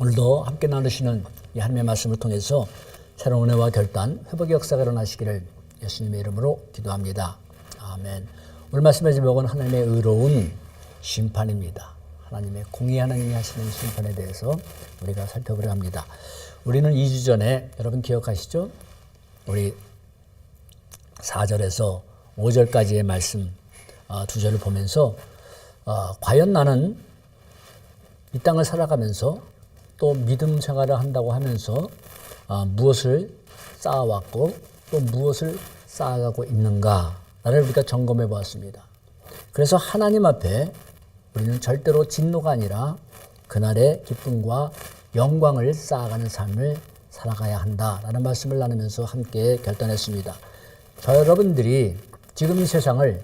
오늘도 함께 나누시는 이 하나님의 말씀을 통해서 새로운 은혜와 결단, 회복의 역사가 일어나시기를 예수님의 이름으로 기도합니다. 아멘. 오늘 말씀의 제목은 하나님의 의로운 심판입니다. 하나님의 공의 하나님이 하시는 심판에 대해서 우리가 살펴보려 합니다. 우리는 2주 전에 여러분 기억하시죠? 우리 4절에서 5절까지의 말씀 두 절을 보면서 과연 나는 이 땅을 살아가면서 또 믿음 생활을 한다고 하면서 무엇을 쌓아왔고 또 무엇을 쌓아가고 있는가를 우리가 점검해 보았습니다. 그래서 하나님 앞에 우리는 절대로 진노가 아니라 그날의 기쁨과 영광을 쌓아가는 삶을 살아가야 한다라는 말씀을 나누면서 함께 결단했습니다. 저 여러분들이 지금 이 세상을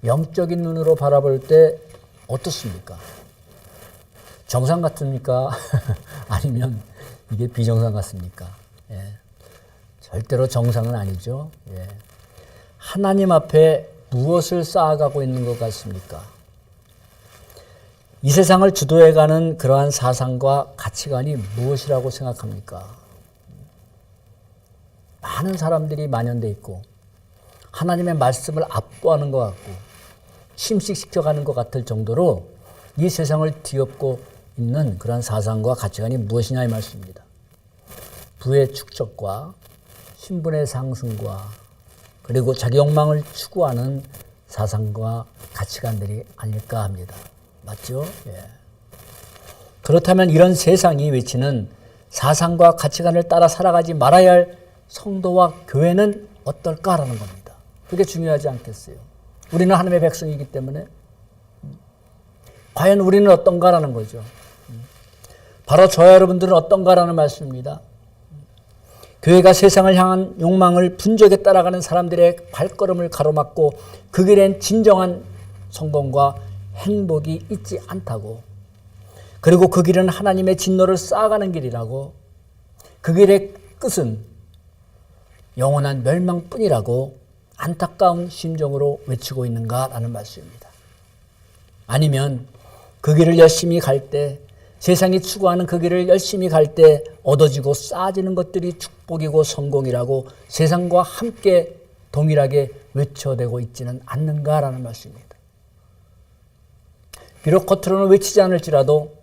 영적인 눈으로 바라볼 때 어떻습니까? 정상 같습니까? 아니면 이게 비정상 같습니까? 예. 절대로 정상은 아니죠. 예. 하나님 앞에 무엇을 쌓아가고 있는 것 같습니까? 이 세상을 주도해가는 그러한 사상과 가치관이 무엇이라고 생각합니까? 많은 사람들이 만연돼 있고 하나님의 말씀을 압도하는 것 같고 침식시켜가는 것 같을 정도로 이 세상을 뒤엎고 있는 그런 사상과 가치관이 무엇이냐 이 말씀입니다. 부의 축적과 신분의 상승과 그리고 자기 욕망을 추구하는 사상과 가치관들이 아닐까 합니다. 맞죠? 예. 그렇다면 이런 세상이 외치는 사상과 가치관을 따라 살아가지 말아야 할 성도와 교회는 어떨까라는 겁니다. 그게 중요하지 않겠어요? 우리는 하나님의 백성이기 때문에 과연 우리는 어떤가라는 거죠. 바로 저와 여러분들은 어떤가라는 말씀입니다. 교회가 세상을 향한 욕망을 분적에 따라가는 사람들의 발걸음을 가로막고 그 길엔 진정한 성공과 행복이 있지 않다고, 그리고 그 길은 하나님의 진노를 쌓아가는 길이라고, 그 길의 끝은 영원한 멸망뿐이라고 안타까운 심정으로 외치고 있는가라는 말씀입니다. 아니면 그 길을 열심히 갈 때, 세상이 추구하는 그 길을 열심히 갈 때 얻어지고 쌓아지는 것들이 축복이고 성공이라고 세상과 함께 동일하게 외쳐대고 있지는 않는가라는 말씀입니다. 비록 겉으로는 외치지 않을지라도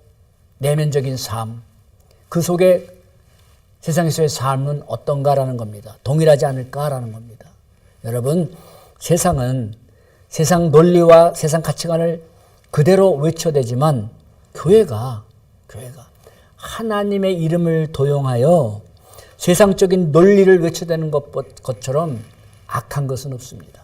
내면적인 삶, 그 속에 세상에서의 삶은 어떤가라는 겁니다. 동일하지 않을까라는 겁니다. 여러분, 세상은 세상 논리와 세상 가치관을 그대로 외쳐대지만 교회가 하나님의 이름을 도용하여 세상적인 논리를 외쳐대는 것처럼 악한 것은 없습니다.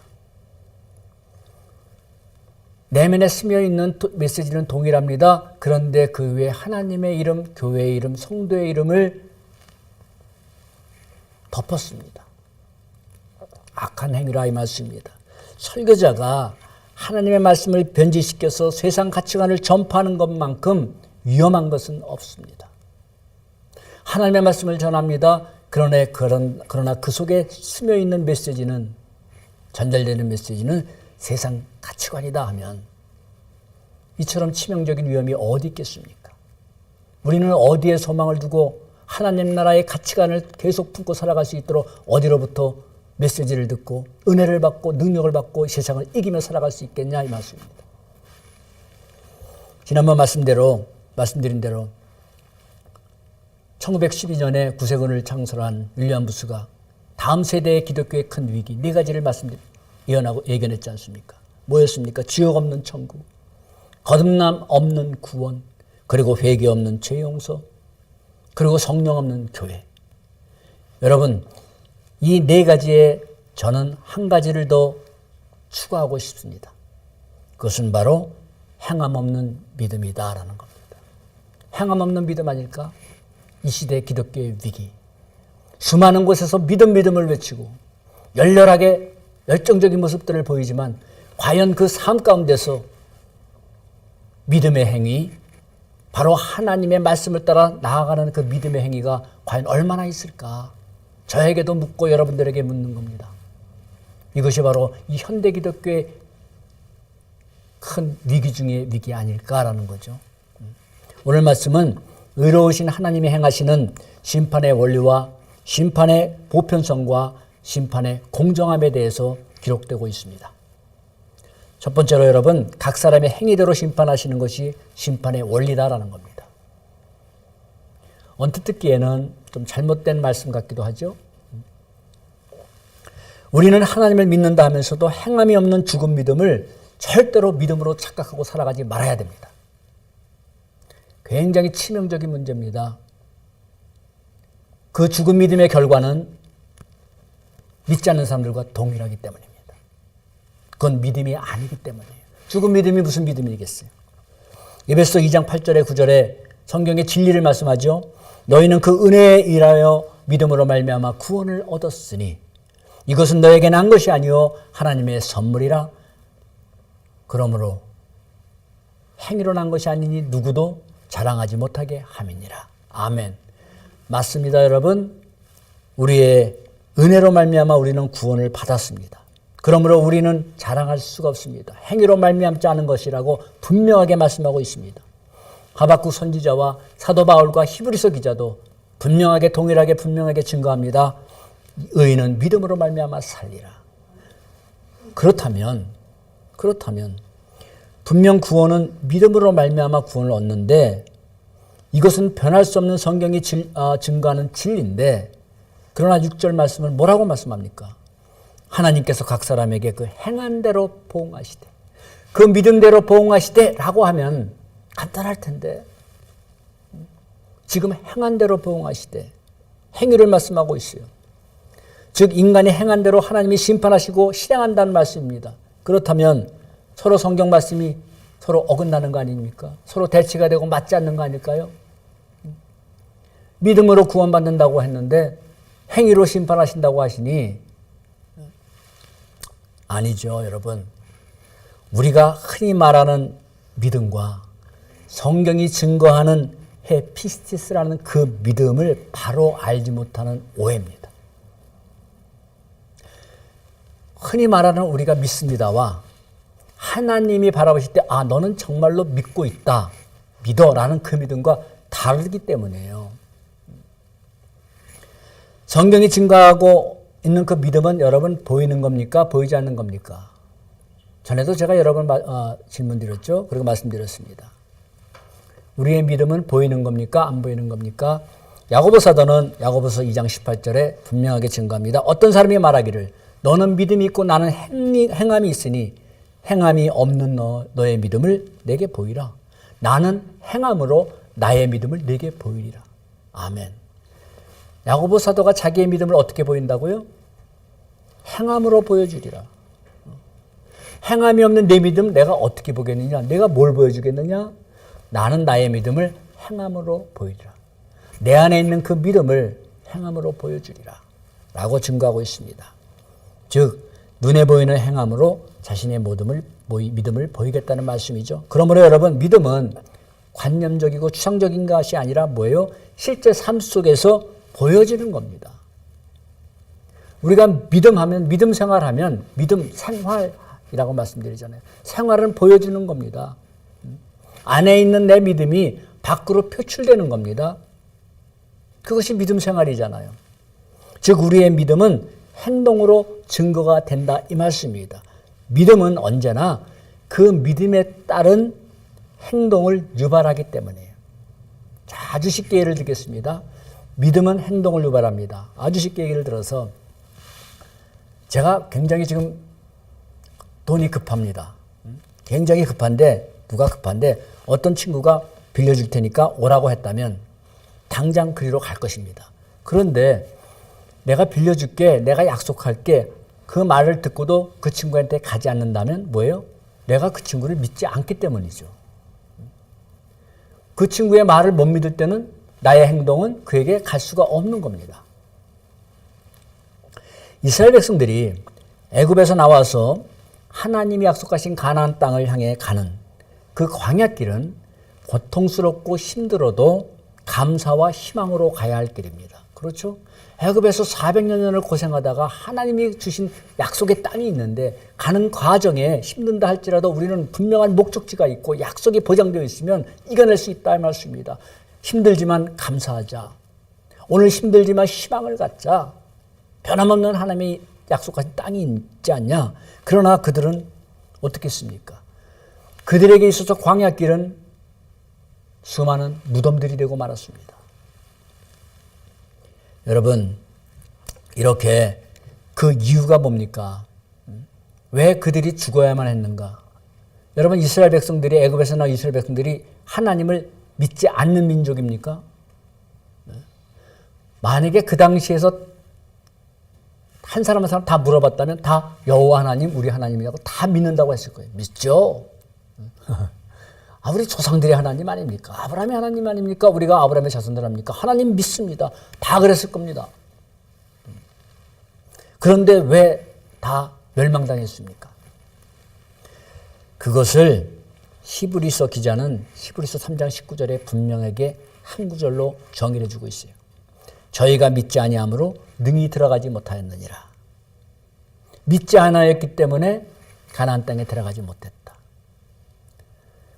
내면에 스며있는 메시지는 동일합니다. 그런데 그 위에 하나님의 이름, 교회의 이름, 성도의 이름을 덮었습니다. 악한 행위라 이 말씀입니다. 설교자가 하나님의 말씀을 변질시켜서 세상 가치관을 전파하는 것만큼 위험한 것은 없습니다. 하나님의 말씀을 전합니다. 그러나 그 속에 스며있는 메시지는, 전달되는 메시지는 세상 가치관이다 하면 이처럼 치명적인 위험이 어디 있겠습니까? 우리는 어디에 소망을 두고 하나님 나라의 가치관을 계속 품고 살아갈 수 있도록 어디로부터 메시지를 듣고 은혜를 받고 능력을 받고 세상을 이기며 살아갈 수 있겠냐 이 말씀입니다. 지난번 말씀드린 대로 1912년에 구세군을 창설한 윌리엄 부스가 다음 세대의 기독교의 큰 위기 네 가지를 예견했지 않습니까? 뭐였습니까? 지옥 없는 천국, 거듭남 없는 구원, 그리고 회개 없는 죄 용서, 그리고 성령 없는 교회. 여러분, 이 네 가지에 저는 한 가지를 더 추가하고 싶습니다. 그것은 바로 행함 없는 믿음이다라는 겁니다. 행함 없는 믿음 아닐까? 이 시대 기독교의 위기. 수많은 곳에서 믿음을 외치고 열렬하게 열정적인 모습들을 보이지만 과연 그 삶 가운데서 믿음의 행위, 바로 하나님의 말씀을 따라 나아가는 그 믿음의 행위가 과연 얼마나 있을까? 저에게도 묻고 여러분들에게 묻는 겁니다. 이것이 바로 이 현대 기독교의 큰 위기 중의 위기 아닐까라는 거죠. 오늘 말씀은 의로우신 하나님이 행하시는 심판의 원리와 심판의 보편성과 심판의 공정함에 대해서 기록되고 있습니다. 첫 번째로 여러분, 각 사람의 행위대로 심판하시는 것이 심판의 원리다라는 겁니다. 언뜻 듣기에는 좀 잘못된 말씀 같기도 하죠. 우리는 하나님을 믿는다 하면서도 행함이 없는 죽은 믿음을 절대로 믿음으로 착각하고 살아가지 말아야 됩니다. 굉장히 치명적인 문제입니다. 그 죽은 믿음의 결과는 믿지 않는 사람들과 동일하기 때문입니다. 그건 믿음이 아니기 때문이에요. 죽은 믿음이 무슨 믿음이겠어요? 에베소 2장 8절에 9절에 성경의 진리를 말씀하죠. 너희는 그 은혜에 일하여 믿음으로 말미암아 구원을 얻었으니 이것은 너에게 난 것이 아니요 하나님의 선물이라. 그러므로 행위로 난 것이 아니니 누구도 자랑하지 못하게 함이니라. 아멘. 맞습니다, 여러분. 우리의 은혜로 말미암아 우리는 구원을 받았습니다. 그러므로 우리는 자랑할 수가 없습니다. 행위로 말미암지 않은 것이라고 분명하게 말씀하고 있습니다. 하박국 선지자와 사도 바울과 히브리서 기자도 분명하게 동일하게 분명하게 증거합니다. 의인은 믿음으로 말미암아 살리라. 그렇다면 분명 구원은 믿음으로 말미암아 구원을 얻는데 이것은 변할 수 없는 성경이 증거하는 진리인데 그러나 6절 말씀을 뭐라고 말씀합니까? 하나님께서 각 사람에게 그 행한 대로 보응하시되 그 믿음대로 보응하시되 라고 하면 간단할 텐데 지금 행한 대로 보응하시되 행위를 말씀하고 있어요. 즉 인간이 행한 대로 하나님이 심판하시고 실행한다는 말씀입니다. 그렇다면 서로 성경 말씀이 서로 어긋나는 거 아닙니까? 서로 대치가 되고 맞지 않는 거 아닐까요? 믿음으로 구원받는다고 했는데 행위로 심판하신다고 하시니 아니죠, 여러분. 우리가 흔히 말하는 믿음과 성경이 증거하는 헤피스티스라는 그 믿음을 바로 알지 못하는 오해입니다. 흔히 말하는 우리가 믿습니다와 하나님이 바라보실 때 너는 정말로 믿고 있다, 믿어라는 그 믿음과 다르기 때문이에요. 성경이 증거하고 있는 그 믿음은 여러분 보이는 겁니까? 보이지 않는 겁니까? 전에도 제가 여러 번 질문 드렸죠. 그리고 말씀드렸습니다. 우리의 믿음은 보이는 겁니까? 안 보이는 겁니까? 야고보 사도는 야고보서 2장 18절에 분명하게 증거합니다. 어떤 사람이 말하기를 너는 믿음이 있고 나는 행함이 있으니 행함이 없는 너의 믿음을 내게 보이라. 나는 행함으로 나의 믿음을 내게 보이리라. 아멘. 야고보 사도가 자기의 믿음을 어떻게 보인다고요? 행함으로 보여주리라. 행함이 없는 내 믿음 내가 어떻게 보겠느냐? 내가 뭘 보여주겠느냐? 나는 나의 믿음을 행함으로 보이리라. 내 안에 있는 그 믿음을 행함으로 보여주리라. 라고 증거하고 있습니다. 즉 눈에 보이는 행함으로 자신의 믿음을 보이겠다는 말씀이죠. 그러므로 여러분 믿음은 관념적이고 추상적인 것이 아니라 뭐예요? 실제 삶 속에서 보여지는 겁니다. 우리가 믿음하면 믿음 생활하면 믿음 생활이라고 말씀드리잖아요. 생활은 보여지는 겁니다. 안에 있는 내 믿음이 밖으로 표출되는 겁니다. 그것이 믿음 생활이잖아요. 즉 우리의 믿음은 행동으로 증거가 된다 이 말씀입니다. 믿음은 언제나 그 믿음에 따른 행동을 유발하기 때문이에요. 자, 아주 쉽게 예를 들겠습니다. 믿음은 행동을 유발합니다. 아주 쉽게 예를 들어서 제가 굉장히 지금 돈이 급합니다. 굉장히 급한데 누가 급한데 어떤 친구가 빌려줄 테니까 오라고 했다면 당장 그리로 갈 것입니다. 그런데 내가 빌려줄게, 내가 약속할게 그 말을 듣고도 그 친구한테 가지 않는다면 뭐예요? 내가 그 친구를 믿지 않기 때문이죠. 그 친구의 말을 못 믿을 때는 나의 행동은 그에게 갈 수가 없는 겁니다. 이스라엘 백성들이 애굽에서 나와서 하나님이 약속하신 가나안 땅을 향해 가는 그 광야길은 고통스럽고 힘들어도 감사와 희망으로 가야 할 길입니다. 그렇죠? 애굽에서 400년을 고생하다가 하나님이 주신 약속의 땅이 있는데 가는 과정에 힘든다 할지라도 우리는 분명한 목적지가 있고 약속이 보장되어 있으면 이겨낼 수 있다 이 말씀입니다. 힘들지만 감사하자. 오늘 힘들지만 희망을 갖자. 변함없는 하나님의 약속하신 땅이 있지 않냐. 그러나 그들은 어떻게 했습니까? 그들에게 있어서 광야길은 수많은 무덤들이 되고 말았습니다. 여러분, 이렇게 그 이유가 뭡니까? 왜 그들이 죽어야만 했는가? 여러분, 이스라엘 백성들이, 애굽에서 나온 이스라엘 백성들이 하나님을 믿지 않는 민족입니까? 만약에 그 당시에서 한 사람 한 사람 다 물어봤다면 다 여호와 하나님, 우리 하나님이라고 다 믿는다고 했을 거예요. 믿죠? 우리 조상들의 하나님 아닙니까? 아브라함의 하나님 아닙니까? 우리가 아브라함의 자손들 아닙니까? 하나님 믿습니다. 다 그랬을 겁니다. 그런데 왜 다 멸망당했습니까? 그것을 히브리서 기자는 히브리서 3장 19절에 분명하게 한 구절로 정의를 해주고 있어요. 저희가 믿지 아니함으로 능히 들어가지 못하였느니라. 믿지 않았기 때문에 가나안 땅에 들어가지 못했다.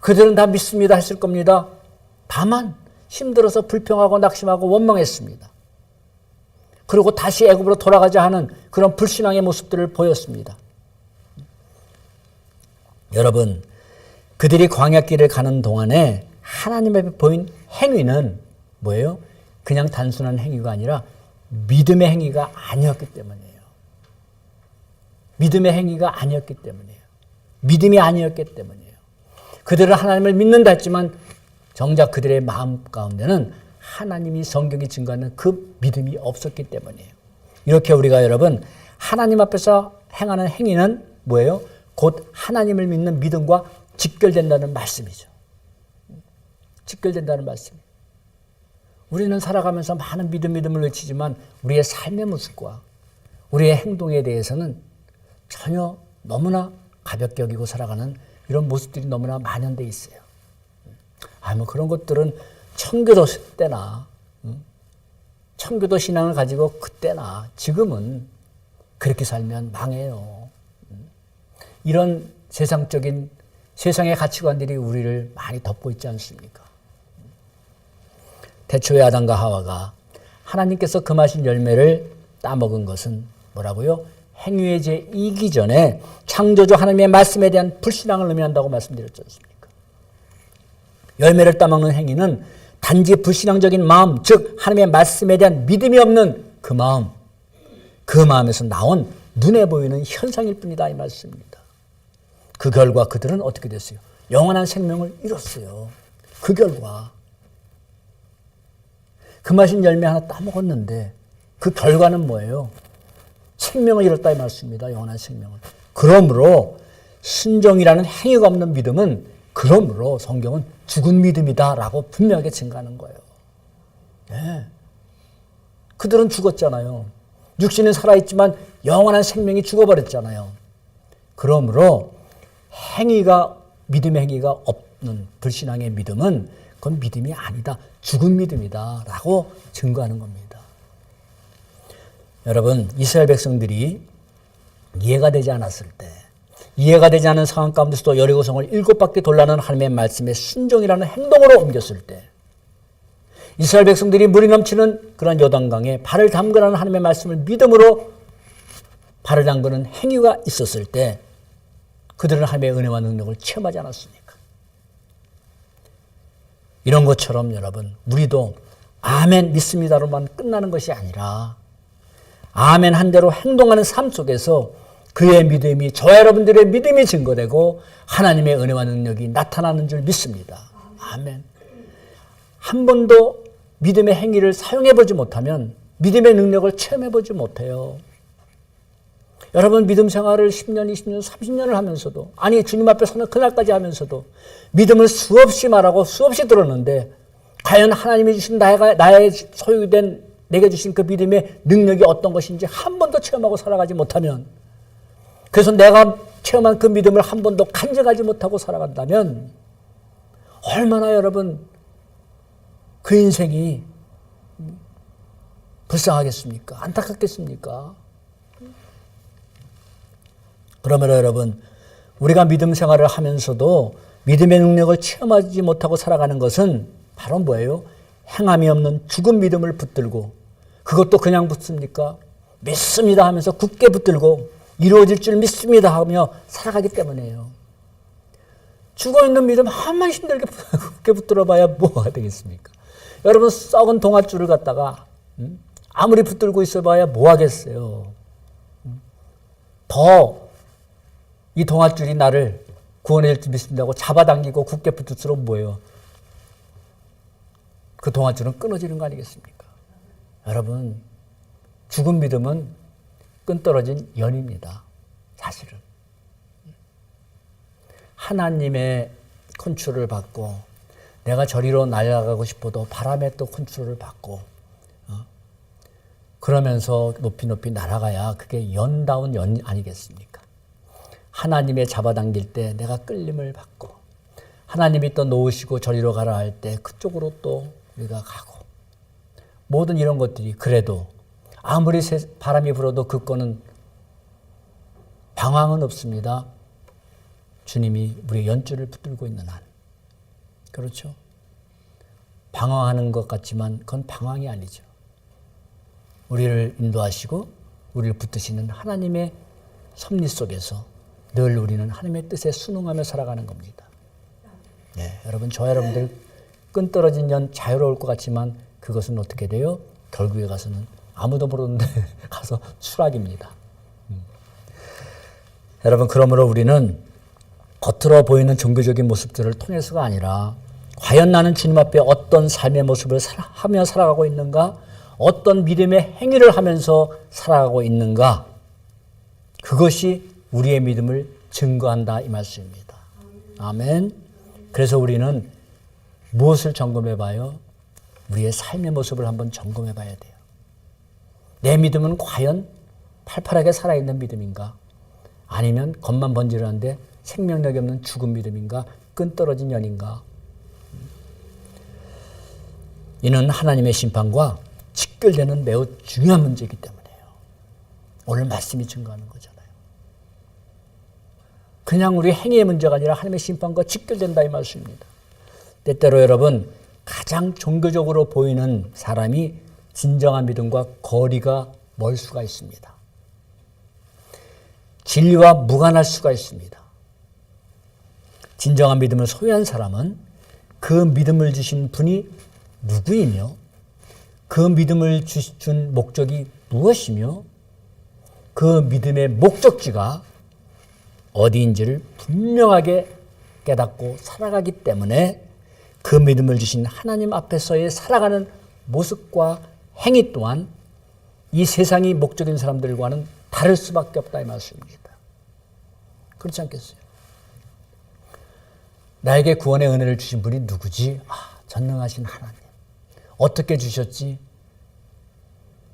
그들은 다 믿습니다 했을 겁니다. 다만 힘들어서 불평하고 낙심하고 원망했습니다. 그리고 다시 애굽으로 돌아가자 하는 그런 불신앙의 모습들을 보였습니다. 여러분, 그들이 광야길을 가는 동안에 하나님 앞에 보인 행위는 뭐예요? 그냥 단순한 행위가 아니라 믿음의 행위가 아니었기 때문이에요. 믿음의 행위가 아니었기 때문이에요. 믿음이 아니었기 때문이에요. 그들은 하나님을 믿는다 했지만 정작 그들의 마음 가운데는 하나님이 성경이 증거하는 그 믿음이 없었기 때문이에요. 이렇게 우리가 여러분 하나님 앞에서 행하는 행위는 뭐예요? 곧 하나님을 믿는 믿음과 직결된다는 말씀이죠. 직결된다는 말씀이에요. 우리는 살아가면서 많은 믿음을 외치지만 우리의 삶의 모습과 우리의 행동에 대해서는 전혀 너무나 가볍게 여기고 살아가는 이런 모습들이 너무나 만연되어 있어요. 뭐 그런 것들은 청교도 때나 청교도 신앙을 가지고 그때나 지금은 그렇게 살면 망해요. 이런 세상적인 세상의 가치관들이 우리를 많이 덮고 있지 않습니까? 태초에 아담과 하와가 하나님께서 금하신 열매를 따먹은 것은 뭐라고요? 행위의 죄 이기 전에 창조주 하나님의 말씀에 대한 불신앙을 의미한다고 말씀드렸지 않습니까? 열매를 따먹는 행위는 단지 불신앙적인 마음, 즉 하나님의 말씀에 대한 믿음이 없는 그 마음, 그 마음에서 나온 눈에 보이는 현상일 뿐이다 이 말씀입니다. 그 결과 그들은 어떻게 됐어요? 영원한 생명을 잃었어요. 그 결과 금하신 열매 하나 따먹었는데 그 결과는 뭐예요? 생명을 잃었다 이 말씀입니다. 영원한 생명을. 그러므로 순종이라는 행위가 없는 믿음은 그러므로 성경은 죽은 믿음이다라고 분명하게 증거하는 거예요. 네. 그들은 죽었잖아요. 육신은 살아있지만 영원한 생명이 죽어버렸잖아요. 그러므로 행위가 믿음의 행위가 없는 불신앙의 믿음은 그건 믿음이 아니다. 죽은 믿음이다 라고 증거하는 겁니다. 여러분, 이스라엘 백성들이 이해가 되지 않았을 때, 이해가 되지 않은 상황 가운데서도 여리고성을 7바퀴 돌라는 하나님의 말씀에 순종이라는 행동으로 옮겼을 때, 이스라엘 백성들이 물이 넘치는 그런 요단강에 발을 담그라는 하나님의 말씀을 믿음으로 발을 담그는 행위가 있었을 때 그들은 하나님의 은혜와 능력을 체험하지 않았습니까? 이런 것처럼 여러분, 우리도 아멘 믿습니다로만 끝나는 것이 아니라 아멘 한 대로 행동하는 삶 속에서 그의 믿음이, 저와 여러분들의 믿음이 증거되고 하나님의 은혜와 능력이 나타나는 줄 믿습니다. 아멘. 한 번도 믿음의 행위를 사용해보지 못하면 믿음의 능력을 체험해보지 못해요. 여러분, 믿음 생활을 10년, 20년, 30년을 하면서도, 아니 주님 앞에 서는 그날까지 하면서도 믿음을 수없이 말하고 수없이 들었는데 과연 하나님이 주신 나의 소유된 내게 주신 그 믿음의 능력이 어떤 것인지 한 번도 체험하고 살아가지 못하면, 그래서 내가 체험한 그 믿음을 한 번도 간증하지 못하고 살아간다면 얼마나 여러분 그 인생이 불쌍하겠습니까? 안타깝겠습니까? 그러므로 여러분, 우리가 믿음 생활을 하면서도 믿음의 능력을 체험하지 못하고 살아가는 것은 바로 뭐예요? 행함이 없는 죽은 믿음을 붙들고, 그것도 그냥 붙습니까? 믿습니다 하면서 굳게 붙들고 이루어질 줄 믿습니다 하며 살아가기 때문에요. 죽어있는 믿음 한번 힘들게 굳게 붙들어 봐야 뭐가 되겠습니까? 여러분, 썩은 동아줄을 갖다가 아무리 붙들고 있어 봐야 뭐 하겠어요? 더 이 동아줄이 나를 구원해 줄 줄 믿습니다고 잡아당기고 굳게 붙을수록 뭐예요? 그 동아줄은 끊어지는 거 아니겠습니까? 여러분, 죽은 믿음은 끈떨어진 연입니다. 사실은. 하나님의 컨트롤을 받고 내가 저리로 날아가고 싶어도 바람에 또 컨트롤을 받고 그러면서 높이 높이 날아가야 그게 연다운 연 아니겠습니까? 하나님의 잡아당길 때 내가 끌림을 받고 하나님이 또 놓으시고 저리로 가라 할 때 그쪽으로 또 우리가 가고 모든 이런 것들이 그래도 아무리 바람이 불어도 그 거는 방황은 없습니다. 주님이 우리의 연줄을 붙들고 있는 한. 그렇죠? 방황하는 것 같지만 그건 방황이 아니죠. 우리를 인도하시고 우리를 붙드시는 하나님의 섭리 속에서 늘 우리는 하나님의 뜻에 순응하며 살아가는 겁니다. 네, 여러분, 여러분들 끈떨어진 연 자유로울 것 같지만 그것은 어떻게 돼요? 결국에 가서는 아무도 모르는데 가서 추락입니다. 여러분, 그러므로 우리는 겉으로 보이는 종교적인 모습들을 통해서가 아니라 과연 나는 주님 앞에 어떤 삶의 모습을 하며 살아가고 있는가? 어떤 믿음의 행위를 하면서 살아가고 있는가? 그것이 우리의 믿음을 증거한다 이 말씀입니다. 아멘. 그래서 우리는 무엇을 점검해 봐요? 우리의 삶의 모습을 한번 점검해 봐야 돼요. 내 믿음은 과연 팔팔하게 살아있는 믿음인가? 아니면 겉만 번지르는데 생명력이 없는 죽은 믿음인가? 끈떨어진 연인가? 이는 하나님의 심판과 직결되는 매우 중요한 문제이기 때문이에요. 오늘 말씀이 증거하는 거잖아요. 그냥 우리 행위의 문제가 아니라 하나님의 심판과 직결된다 이 말씀입니다. 때때로 여러분, 가장 종교적으로 보이는 사람이 진정한 믿음과 거리가 멀 수가 있습니다. 진리와 무관할 수가 있습니다. 진정한 믿음을 소유한 사람은 그 믿음을 주신 분이 누구이며 그 믿음을 준 목적이 무엇이며 그 믿음의 목적지가 어디인지를 분명하게 깨닫고 살아가기 때문에 그 믿음을 주신 하나님 앞에서의 살아가는 모습과 행위 또한 이 세상이 목적인 사람들과는 다를 수밖에 없다 이 말씀입니다. 그렇지 않겠어요? 나에게 구원의 은혜를 주신 분이 누구지? 전능하신 하나님. 어떻게 주셨지?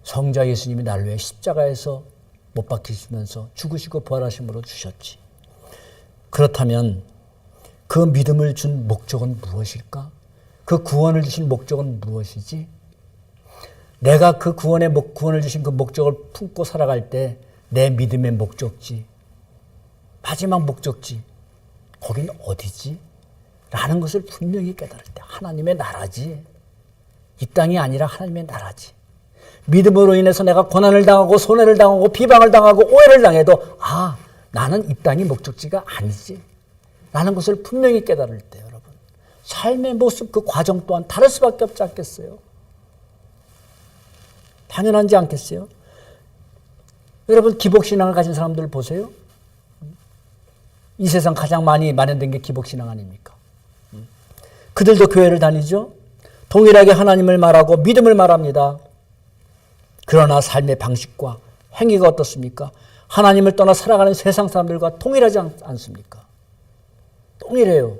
성자 예수님이 나를 위해 십자가에서 못 박히시면서 죽으시고 부활하심으로 주셨지. 그렇다면 그 믿음을 준 목적은 무엇일까? 그 구원을 주신 목적은 무엇이지? 내가 그 구원을 주신 그 목적을 품고 살아갈 때 내 믿음의 목적지, 마지막 목적지, 거긴 어디지? 라는 것을 분명히 깨달을 때 하나님의 나라지. 이 땅이 아니라 하나님의 나라지. 믿음으로 인해서 내가 고난을 당하고 손해를 당하고 비방을 당하고 오해를 당해도 나는 이 땅이 목적지가 아니지. 라는 것을 분명히 깨달을 때 여러분, 삶의 모습 그 과정 또한 다를 수밖에 없지 않겠어요? 당연하지 않겠어요? 여러분, 기복신앙을 가진 사람들 보세요. 이 세상 가장 많이 만연된 게 기복신앙 아닙니까? 그들도 교회를 다니죠. 동일하게 하나님을 말하고 믿음을 말합니다. 그러나 삶의 방식과 행위가 어떻습니까? 하나님을 떠나 살아가는 세상 사람들과 동일하지 않습니까? 동일해요.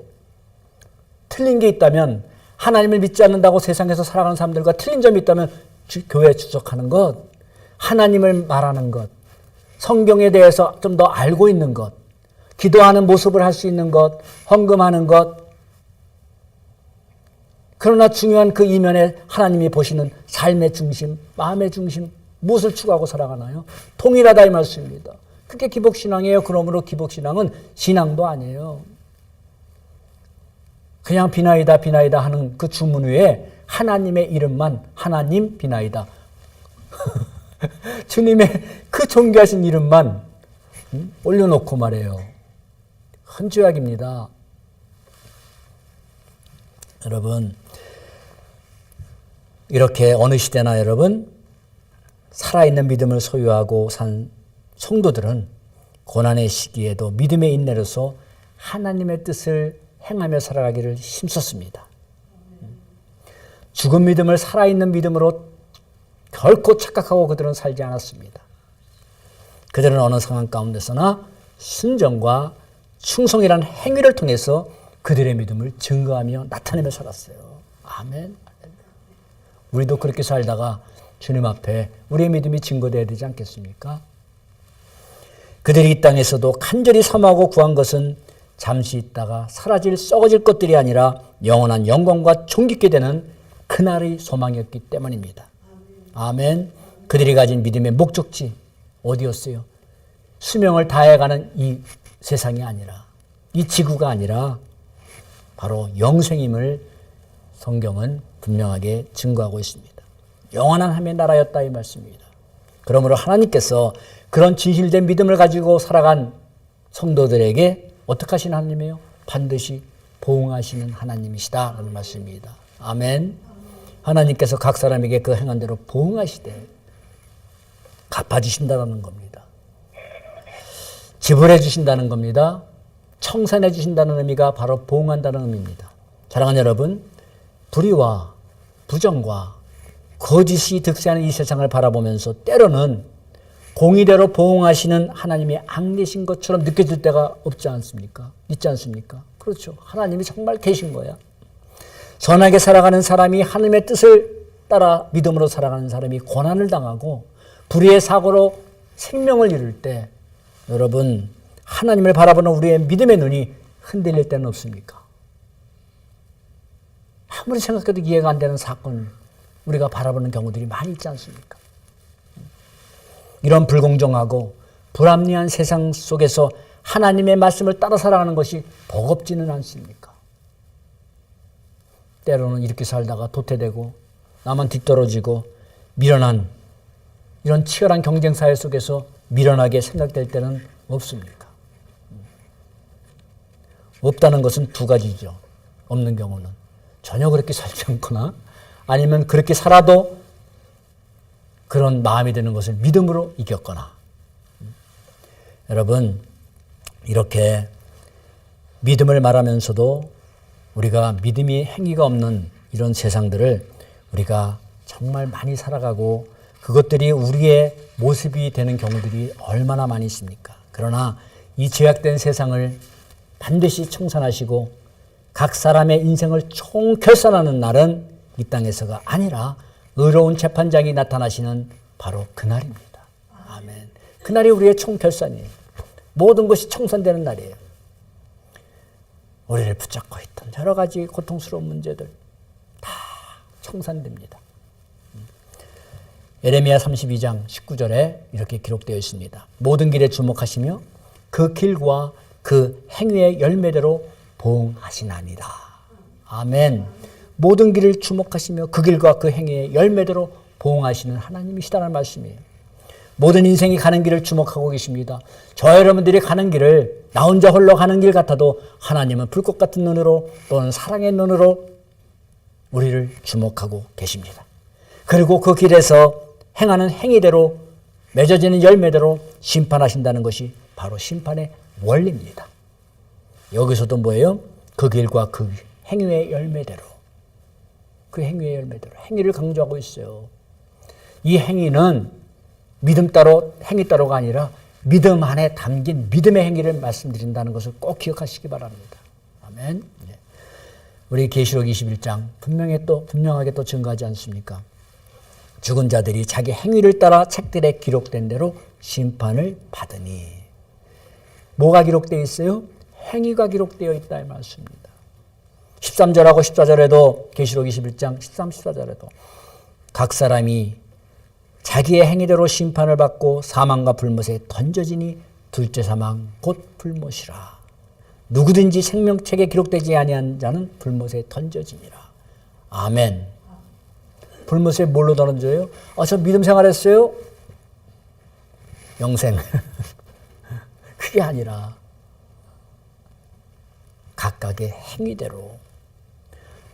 틀린 게 있다면 하나님을 믿지 않는다고 세상에서 살아가는 사람들과 틀린 점이 있다면 교회에 출석하는 것, 하나님을 말하는 것, 성경에 대해서 좀 더 알고 있는 것, 기도하는 모습을 할 수 있는 것, 헌금하는 것. 그러나 중요한 그 이면에 하나님이 보시는 삶의 중심, 마음의 중심, 무엇을 추구하고 살아가나요? 동일하다 이 말씀입니다. 그게 기복신앙이에요. 그러므로 기복신앙은 신앙도 아니에요. 그냥 비나이다 비나이다 하는 그 주문 위에 하나님의 이름만 하나님 비나이다. 주님의 그 존귀하신 이름만 올려놓고 말해요. 큰 죄악입니다. 여러분, 이렇게 어느 시대나 여러분 살아있는 믿음을 소유하고 산 성도들은 고난의 시기에도 믿음의 인내로서 하나님의 뜻을 행하며 살아가기를 힘썼습니다. 죽은 믿음을 살아있는 믿음으로 결코 착각하고 그들은 살지 않았습니다. 그들은 어느 상황 가운데서나 순종과 충성이라는 행위를 통해서 그들의 믿음을 증거하며 나타내며 살았어요. 아멘. 우리도 그렇게 살다가 주님 앞에 우리의 믿음이 증거되어야 되지 않겠습니까? 그들이 이 땅에서도 간절히 사모하고 구한 것은 잠시 있다가 사라질 썩어질 것들이 아니라 영원한 영광과 존귀게 되는 그날의 소망이었기 때문입니다. 아멘. 그들이 가진 믿음의 목적지 어디였어요? 수명을 다해가는 이 세상이 아니라, 이 지구가 아니라 바로 영생임을 성경은 분명하게 증거하고 있습니다. 영원한 하나님의 나라였다 이 말씀입니다. 그러므로 하나님께서 그런 진실된 믿음을 가지고 살아간 성도들에게 어떻게 하시는 하나님이에요? 반드시 보응하시는 하나님이시다라는 말씀입니다. 아멘. 하나님께서 각 사람에게 그 행한 대로 보응하시되 갚아주신다는 겁니다. 지불해 주신다는 겁니다. 청산해 주신다는 의미가 바로 보응한다는 의미입니다. 사랑하는 여러분, 불의와 부정과 거짓이 득세하는 이 세상을 바라보면서 때로는 공의대로 보응하시는 하나님이 앙되신 것처럼 느껴질 때가 없지 않습니까? 있지 않습니까? 그렇죠. 하나님이 정말 계신 거야. 선하게 살아가는 사람이 하나님의 뜻을 따라 믿음으로 살아가는 사람이 고난을 당하고 불의의 사고로 생명을 잃을 때 여러분 하나님을 바라보는 우리의 믿음의 눈이 흔들릴 때는 없습니까? 아무리 생각해도 이해가 안 되는 사건을 우리가 바라보는 경우들이 많이 있지 않습니까? 이런 불공정하고 불합리한 세상 속에서 하나님의 말씀을 따라 살아가는 것이 버겁지는 않습니까? 때로는 이렇게 살다가 도태되고 나만 뒤떨어지고 미련한 이런 치열한 경쟁사회 속에서 미련하게 생각될 때는 없습니까? 없다는 것은 두 가지죠. 없는 경우는 전혀 그렇게 살지 않거나 아니면 그렇게 살아도 그런 마음이 드는 것을 믿음으로 이겼거나. 여러분, 이렇게 믿음을 말하면서도 우리가 믿음이 행위가 없는 이런 세상들을 우리가 정말 많이 살아가고 그것들이 우리의 모습이 되는 경우들이 얼마나 많이 있습니까? 그러나 이 죄악된 세상을 반드시 청산하시고 각 사람의 인생을 총결산하는 날은 이 땅에서가 아니라 의로운 재판장이 나타나시는 바로 그날입니다. 아멘. 그날이 우리의 총결산이에요. 모든 것이 청산되는 날이에요. 우리를 붙잡고 있던 여러 가지 고통스러운 문제들 다 청산됩니다. 예레미야 32장 19절에 이렇게 기록되어 있습니다. 모든 길에 주목하시며 그 길과 그 행위의 열매대로 보응하시나니라. 아멘. 모든 길을 주목하시며 그 길과 그 행위의 열매대로 보응하시는 하나님이시다는 말씀이에요. 모든 인생이 가는 길을 주목하고 계십니다. 저 여러분들이 가는 길을 나 혼자 홀로 가는 길 같아도 하나님은 불꽃 같은 눈으로 또는 사랑의 눈으로 우리를 주목하고 계십니다. 그리고 그 길에서 행하는 행위대로 맺어지는 열매대로 심판하신다는 것이 바로 심판의 원리입니다. 여기서도 뭐예요? 그 길과 그 행위의 열매대로, 그 행위의 열매대로 행위를 강조하고 있어요. 이 행위는 믿음 따로 행위 따로가 아니라 믿음 안에 담긴 믿음의 행위를 말씀드린다는 것을 꼭 기억하시기 바랍니다. 아멘. 우리 계시록 21장 분명하게 또 증거하지 않습니까? 죽은 자들이 자기 행위를 따라 책들에 기록된 대로 심판을 받으니. 뭐가 기록되어 있어요? 행위가 기록되어 있다 이 말씀입니다. 13절하고 14절에도 계시록 21장 13, 14절에도 각 사람이 자기의 행위대로 심판을 받고 사망과 불못에 던져지니 둘째 사망 곧 불못이라. 누구든지 생명책에 기록되지 아니한 자는 불못에 던져지니라. 아멘. 불못에 뭘로 던져요? 저 믿음 생활했어요? 영생. 그게 아니라 각각의 행위대로.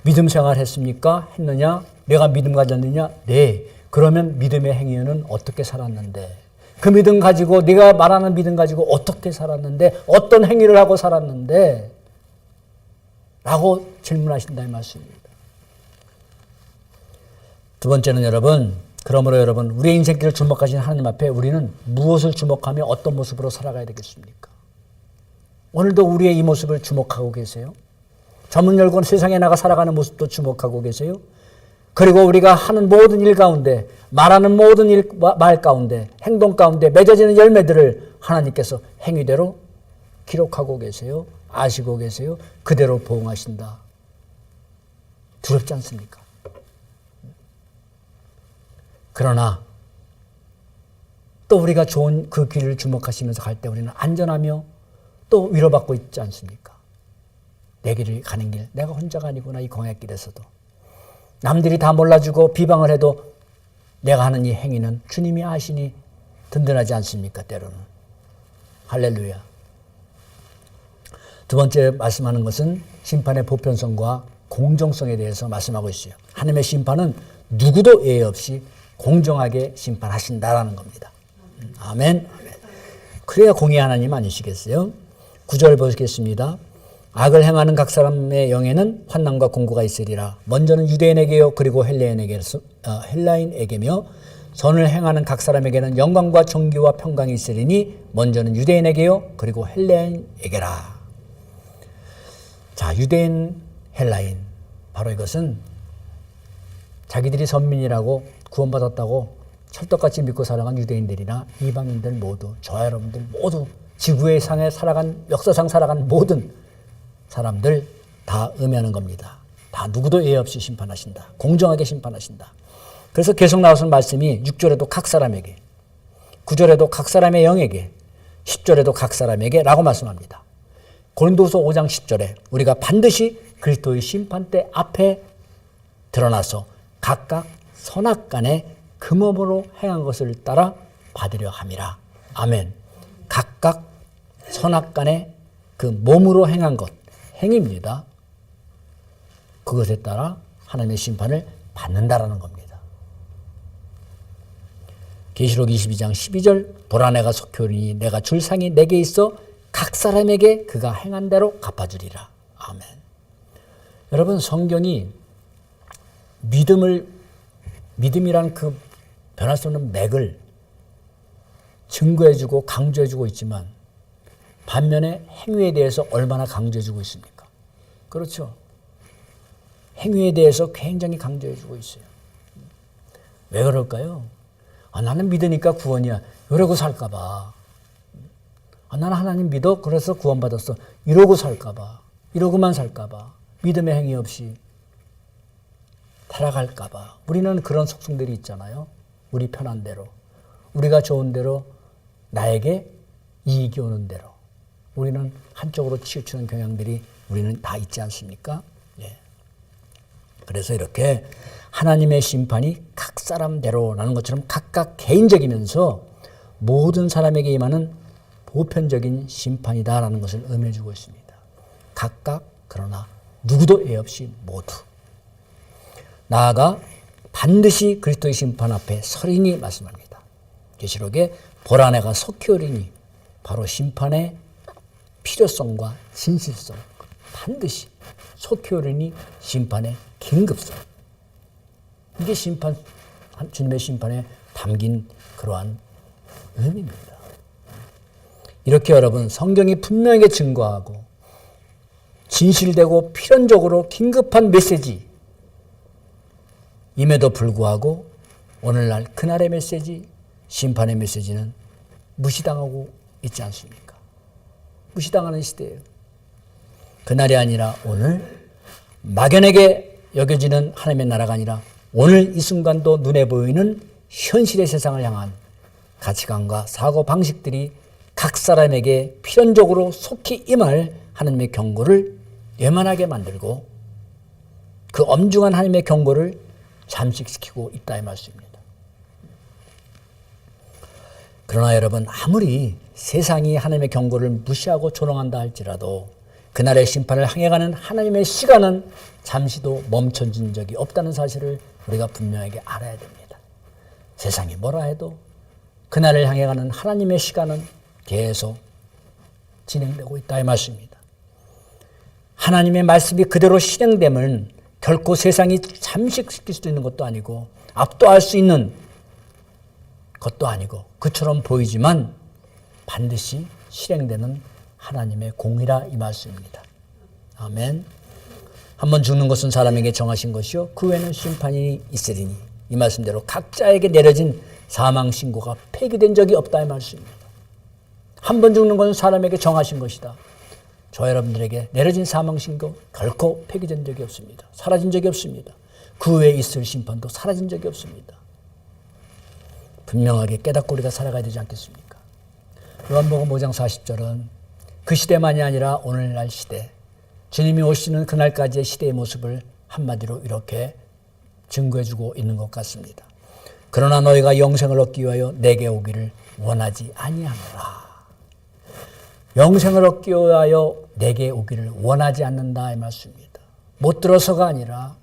믿음 생활했습니까? 했느냐? 내가 믿음 가졌느냐? 네. 그러면 믿음의 행위는 어떻게 살았는데? 그 믿음 가지고 내가 말하는 믿음 가지고 어떻게 살았는데? 어떤 행위를 하고 살았는데? 라고 질문하신다 이 말씀입니다. 두 번째는 여러분, 그러므로 여러분 우리의 인생길을 주목하신 하나님 앞에 우리는 무엇을 주목하며 어떤 모습으로 살아가야 되겠습니까? 오늘도 우리의 이 모습을 주목하고 계세요? 전문 열고 세상에 나가 살아가는 모습도 주목하고 계세요? 그리고 우리가 하는 모든 일 가운데, 말하는 모든 말 가운데, 행동 가운데 맺어지는 열매들을 하나님께서 행위대로 기록하고 계세요? 아시고 계세요? 그대로 보응하신다. 두렵지 않습니까? 그러나 또 우리가 좋은 그 길을 주목하시면서 갈 때 우리는 안전하며 또 위로받고 있지 않습니까? 내 길을 가는 길, 내가 혼자가 아니구나. 이 광야길에서도 남들이 다 몰라주고 비방을 해도 내가 하는 이 행위는 주님이 아시니 든든하지 않습니까? 때로는. 할렐루야. 두 번째 말씀하는 것은 심판의 보편성과 공정성에 대해서 말씀하고 있어요. 하나님의 심판은 누구도 예외 없이 공정하게 심판하신다라는 겁니다. 아멘. 그래야 공의 하나님 아니시겠어요? 9절 보시겠습니다. 악을 행하는 각 사람의 영에는 환난과 공고가 있으리라. 먼저는 유대인에게요, 그리고 헬라인에게며 선을 행하는 각 사람에게는 영광과 존귀와 평강이 있으리니 먼저는 유대인에게요, 그리고 헬라인에게라. 자, 유대인, 헬라인. 바로 이것은 자기들이 선민이라고 구원받았다고 찰떡같이 믿고 살아간 유대인들이나 이방인들 모두, 저와 여러분들 모두 지구의 상에 살아간, 역사상 살아간 모든 사람들 다 의미하는 겁니다. 다 누구도 예외 없이 심판하신다. 공정하게 심판하신다. 그래서 계속 나오는 말씀이 6절에도 각 사람에게, 9절에도 각 사람의 영에게, 10절에도 각 사람에게 라고 말씀합니다. 고린도후서 5장 10절에 우리가 반드시 그리스도의 심판대 앞에 드러나서 각각 선악간에 그 몸으로 행한 것을 따라 받으려 함이라. 아멘. 각각 선악간에 그 몸으로 행한 것, 행위입니다. 그것에 따라 하나님의 심판을 받는다라는 겁니다. 계시록 22장 12절 보라 내가 속히 오리니 내가 줄 상이 내게 있어 각 사람에게 그가 행한 대로 갚아주리라. 아멘. 여러분 성경이 믿음이란 그 변할 수 없는 맥을 증거해주고 강조해주고 있지만 반면에 행위에 대해서 얼마나 강조해주고 있습니까? 그렇죠. 행위에 대해서 굉장히 강조해주고 있어요. 왜 그럴까요? 나는 믿으니까 구원이야. 이러고 살까봐. 나는 하나님 믿어. 그래서 구원받았어. 이러고 살까봐. 이러고만 살까봐. 믿음의 행위 없이 살아갈까봐. 우리는 그런 속성들이 있잖아요. 우리 편한 대로. 우리가 좋은 대로 나에게 이익이 오는 대로. 우리는 한쪽으로 치우치는 경향들이 우리는 다 있지 않습니까? 예. 그래서 이렇게 하나님의 심판이 각 사람대로라는 것처럼 각각 개인적이면서 모든 사람에게 임하는 보편적인 심판이다라는 것을 의미해주고 있습니다. 각각 그러나 누구도 예 없이 모두. 나아가 반드시 그리스도의 심판 앞에 서리니 말씀합니다. 계시록에 보라 내가 속히 오리니 바로 심판의 필요성과 진실성, 반드시 속히 오리니 심판의 긴급성. 이게 주님의 심판에 담긴 그러한 의미입니다. 이렇게 여러분 성경이 분명하게 증거하고 진실되고 필연적으로 긴급한 메시지 임에도 불구하고 오늘날 그날의 메시지, 심판의 메시지는 무시당하고 있지 않습니까? 무시당하는 시대예요. 그날이 아니라 오늘 막연하게 여겨지는 하나님의 나라가 아니라 오늘 이 순간도 눈에 보이는 현실의 세상을 향한 가치관과 사고방식들이 각 사람에게 필연적으로 속히 임할 하나님의 경고를 예만하게 만들고 그 엄중한 하나님의 경고를 잠식시키고 있다 이 말씀입니다. 그러나 여러분, 아무리 세상이 하나님의 경고를 무시하고 조롱한다 할지라도 그날의 심판을 향해 가는 하나님의 시간은 잠시도 멈춰진 적이 없다는 사실을 우리가 분명하게 알아야 됩니다. 세상이 뭐라 해도 그날을 향해 가는 하나님의 시간은 계속 진행되고 있다 이 말씀입니다. 하나님의 말씀이 그대로 실행되면 결코 세상이 잠식시킬 수 있는 것도 아니고 압도할 수 있는 것도 아니고 그처럼 보이지만 반드시 실행되는 하나님의 공이라 이 말씀입니다. 아멘. 한번 죽는 것은 사람에게 정하신 것이요 그 후에는 심판이 있으리니 이 말씀대로 각자에게 내려진 사망 신고가 폐기된 적이 없다 이 말씀입니다. 한 번 죽는 것은 사람에게 정하신 것이다. 저 여러분들에게 내려진 사망 신고 결코 폐기된 적이 없습니다. 사라진 적이 없습니다. 그 후에 있을 심판도 사라진 적이 없습니다. 분명하게 깨닫고 우리가 살아가야 되지 않겠습니까? 요한복음 5장 40절은 그 시대만이 아니라 오늘날 시대, 주님이 오시는 그날까지의 시대의 모습을 한마디로 이렇게 증거해주고 있는 것 같습니다. 그러나 너희가 영생을 얻기 위하여 내게 오기를 원하지 아니하노라. 영생을 얻기 위하여 내게 오기를 원하지 않는다 이 말씀입니다. 못 들어서가 아니라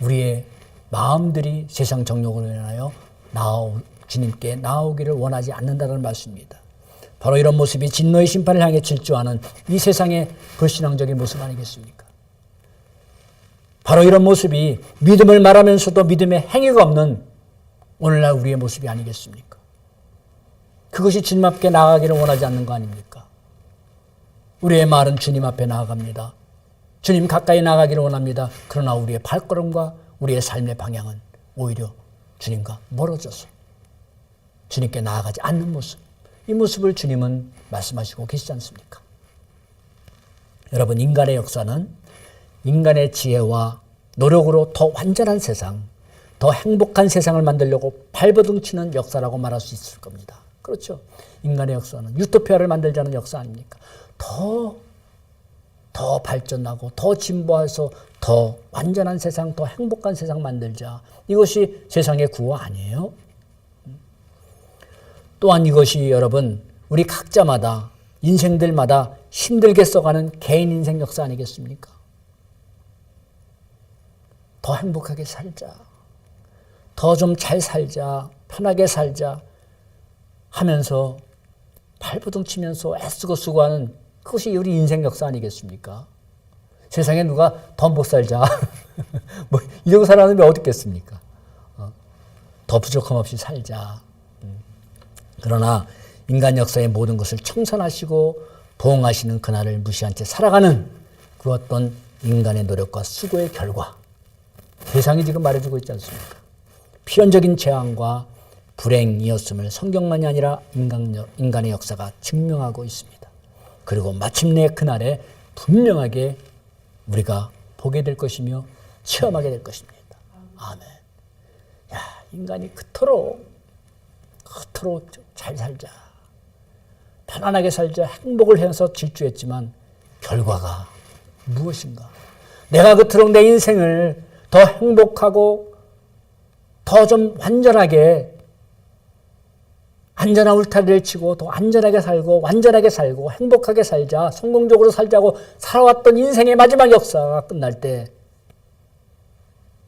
우리의 마음들이 세상 정욕으로 인하여 주님께 나오기를 원하지 않는다는 말씀입니다. 바로 이런 모습이 진노의 심판을 향해 질주하는 이 세상의 불신앙적인 모습 아니겠습니까? 바로 이런 모습이 믿음을 말하면서도 믿음의 행위가 없는 오늘날 우리의 모습이 아니겠습니까? 그것이 주님 앞에 나아가기를 원하지 않는 거 아닙니까? 우리의 말은 주님 앞에 나아갑니다. 주님 가까이 나아가기를 원합니다. 그러나 우리의 발걸음과 우리의 삶의 방향은 오히려 주님과 멀어져서 주님께 나아가지 않는 모습, 이 모습을 주님은 말씀하시고 계시지 않습니까? 여러분, 인간의 역사는 인간의 지혜와 노력으로 더 완전한 세상, 더 행복한 세상을 만들려고 발버둥치는 역사라고 말할 수 있을 겁니다. 그렇죠? 인간의 역사는 유토피아를 만들자는 역사 아닙니까? 더 발전하고 더 진보해서 더 완전한 세상, 더 행복한 세상 만들자. 이것이 세상의 구호 아니에요? 또한 이것이 여러분 우리 각자마다 인생들마다 힘들게 써가는 개인 인생 역사 아니겠습니까? 더 행복하게 살자. 더 좀 잘 살자. 편하게 살자. 하면서 발버둥 치면서 애쓰고 수고하는 그것이 우리 인생 역사 아니겠습니까? 세상에 누가 더 못 살자. 뭐 이러고 살아가는 게 어디 있겠습니까? 더 부족함 없이 살자. 그러나 인간 역사의 모든 것을 청산하시고 보응하시는 그날을 무시한 채 살아가는 그 어떤 인간의 노력과 수고의 결과, 세상이 지금 말해주고 있지 않습니까? 필연적인 재앙과 불행이었음을 성경만이 아니라 인간의 역사가 증명하고 있습니다. 그리고 마침내 그날에 분명하게 우리가 보게 될 것이며 체험하게 될 것입니다. 아멘. 야, 인간이 그토록 잘 살자, 편안하게 살자, 행복을 해서 질주했지만 결과가 무엇인가? 내가 그토록 내 인생을 더 행복하고 더 좀 완전하게 안전한 울타리를 치고 더 안전하게 살고 완전하게 살고 행복하게 살자, 성공적으로 살자고 살아왔던 인생의 마지막 역사가 끝날 때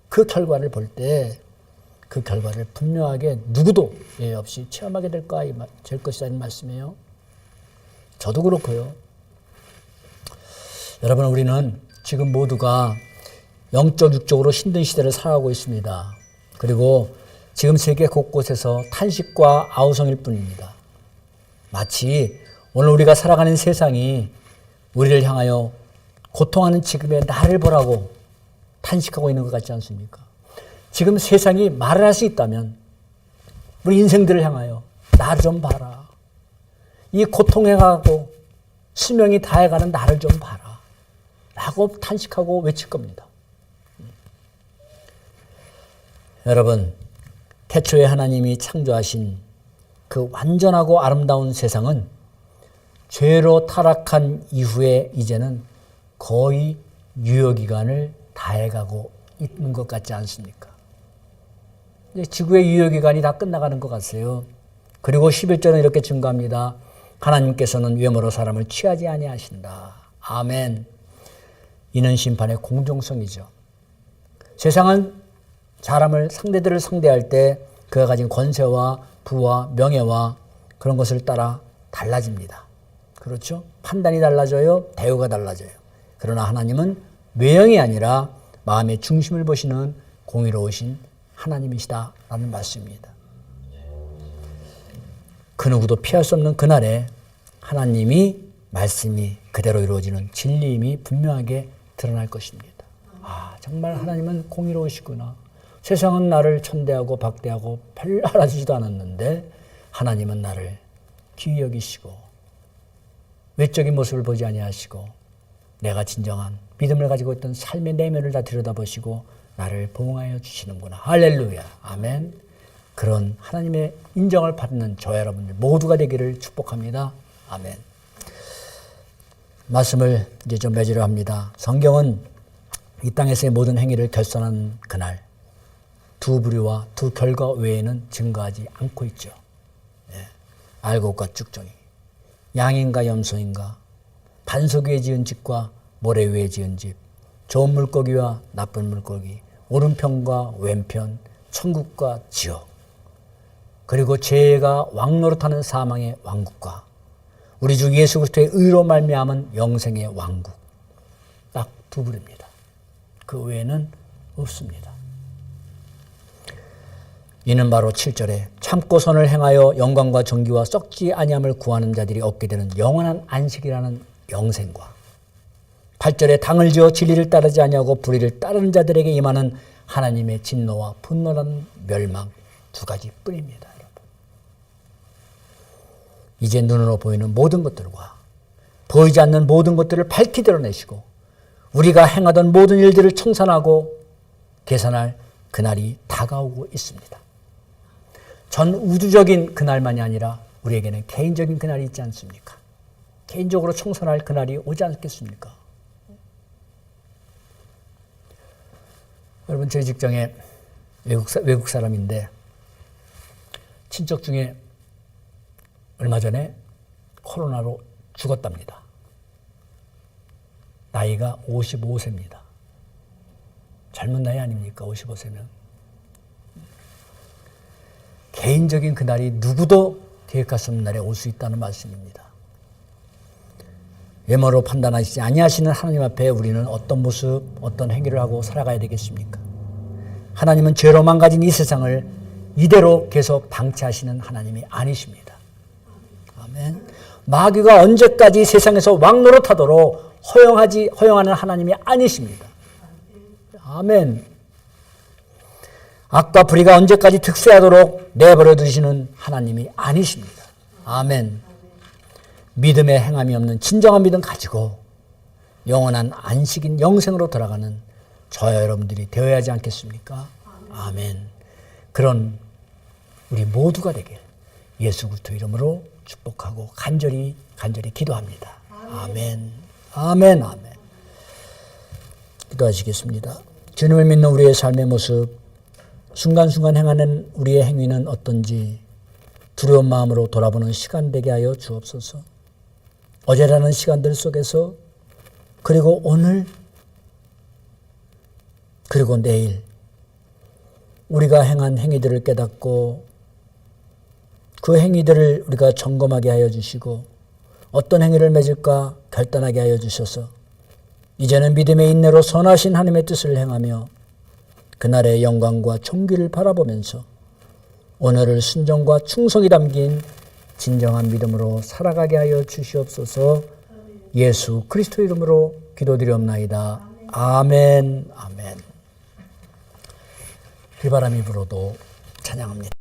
그 결과를 볼 때 그 결과를 분명하게 누구도 예외 없이 체험하게 될 것이라는 말씀이에요. 저도 그렇고요. 여러분, 우리는 지금 모두가 영적, 육적으로 힘든 시대를 살아가고 있습니다. 그리고 지금 세계 곳곳에서 탄식과 아우성일 뿐입니다. 마치 오늘 우리가 살아가는 세상이 우리를 향하여 고통하는 지금의 나를 보라고 탄식하고 있는 것 같지 않습니까? 지금 세상이 말을 할 수 있다면 우리 인생들을 향하여 나를 좀 봐라. 이 고통해가고 수명이 다해가는 나를 좀 봐라. 라고 탄식하고 외칠 겁니다. 여러분, 태초에 하나님이 창조하신 그 완전하고 아름다운 세상은 죄로 타락한 이후에 이제는 거의 유효기간을 다해가고 있는 것 같지 않습니까? 이제 지구의 유효기간이 다 끝나가는 것 같아요. 그리고 11절은 이렇게 증거합니다. 하나님께서는 외모로 사람을 취하지 아니하신다. 아멘. 이는 심판의 공정성이죠. 세상은 사람을 상대들을 상대할 때 그가 가진 권세와 부와 명예와 그런 것을 따라 달라집니다. 그렇죠? 판단이 달라져요. 대우가 달라져요. 그러나 하나님은 외형이 아니라 마음의 중심을 보시는 공의로우신 하나님이시다라는 말씀입니다. 그 누구도 피할 수 없는 그날에 하나님이 말씀이 그대로 이루어지는 진리임이 분명하게 드러날 것입니다. 아, 정말 하나님은 공의로우시구나. 세상은 나를 천대하고 박대하고 별 알아주지도 않았는데 하나님은 나를 귀히 여기시고 외적인 모습을 보지 아니하시고 내가 진정한 믿음을 가지고 있던 삶의 내면을 다 들여다보시고 나를 보응하여 주시는구나. 할렐루야. 아멘. 그런 하나님의 인정을 받는 저와 여러분들 모두가 되기를 축복합니다. 아멘. 말씀을 이제 좀 맺으려 합니다. 성경은 이 땅에서의 모든 행위를 결산한 그날 두 부류와 두 결과 외에는 증거하지 않고 있죠. 예. 알곡과 쭉정이, 양인가 염소인가, 반석 위에 지은 집과 모래 위에 지은 집, 좋은 물고기와 나쁜 물고기, 오른편과 왼편, 천국과 지옥, 그리고 죄가 왕노릇하는 사망의 왕국과 우리 주 예수 그리스도의 의로 말미암은 영생의 왕국. 딱 두 부류입니다. 그 외에는 없습니다. 이는 바로 7절에 참고 선을 행하여 영광과 정기와 썩지 아니함을 구하는 자들이 얻게 되는 영원한 안식이라는 영생과 8절에 당을 지어 진리를 따르지 아니하고 불의를 따르는 자들에게 임하는 하나님의 진노와 분노라는 멸망 두 가지뿐입니다. 여러분. 이제 눈으로 보이는 모든 것들과 보이지 않는 모든 것들을 밝히 드러내시고 우리가 행하던 모든 일들을 청산하고 계산할 그날이 다가오고 있습니다. 전 우주적인 그날만이 아니라 우리에게는 개인적인 그날이 있지 않습니까? 개인적으로 청산할 그날이 오지 않겠습니까? 여러분, 저희 직장에 외국 사람인데 친척 중에 얼마 전에 코로나로 죽었답니다. 나이가 55세입니다. 젊은 나이 아닙니까? 55세면. 개인적인 그날이 누구도 계획할 수 없는 날에 올 수 있다는 말씀입니다. 외모로 판단하시지 아니하시는 하나님 앞에 우리는 어떤 모습, 어떤 행위를 하고 살아가야 되겠습니까? 하나님은 죄로 망가진 이 세상을 이대로 계속 방치하시는 하나님이 아니십니다. 아멘. 마귀가 언제까지 세상에서 왕노릇하도록 허용하는 하나님이 아니십니다. 아멘. 악과 불의가 언제까지 득세하도록 내버려 두시는 하나님이 아니십니다. 아멘. 믿음의 행함이 없는 진정한 믿음 가지고 영원한 안식인 영생으로 돌아가는 저와 여러분들이 되어야 하지 않겠습니까? 아멘. 그런 우리 모두가 되길 예수 그리스도 이름으로 축복하고 간절히 기도합니다. 아멘. 아멘. 아멘. 기도하시겠습니다. 주님을 믿는 우리의 삶의 모습, 순간순간 행하는 우리의 행위는 어떤지 두려운 마음으로 돌아보는 시간 되게 하여 주옵소서. 어제라는 시간들 속에서 그리고 오늘 그리고 내일 우리가 행한 행위들을 깨닫고 그 행위들을 우리가 점검하게 하여 주시고 어떤 행위를 맺을까 결단하게 하여 주셔서 이제는 믿음의 인내로 선하신 하나님의 뜻을 행하며 그날의 영광과 존귀를 바라보면서 오늘을 순종과 충성이 담긴 진정한 믿음으로 살아가게 하여 주시옵소서. 예수 그리스도 이름으로 기도드리옵나이다. 아멘. 아멘. 비바람이 불어도 찬양합니다.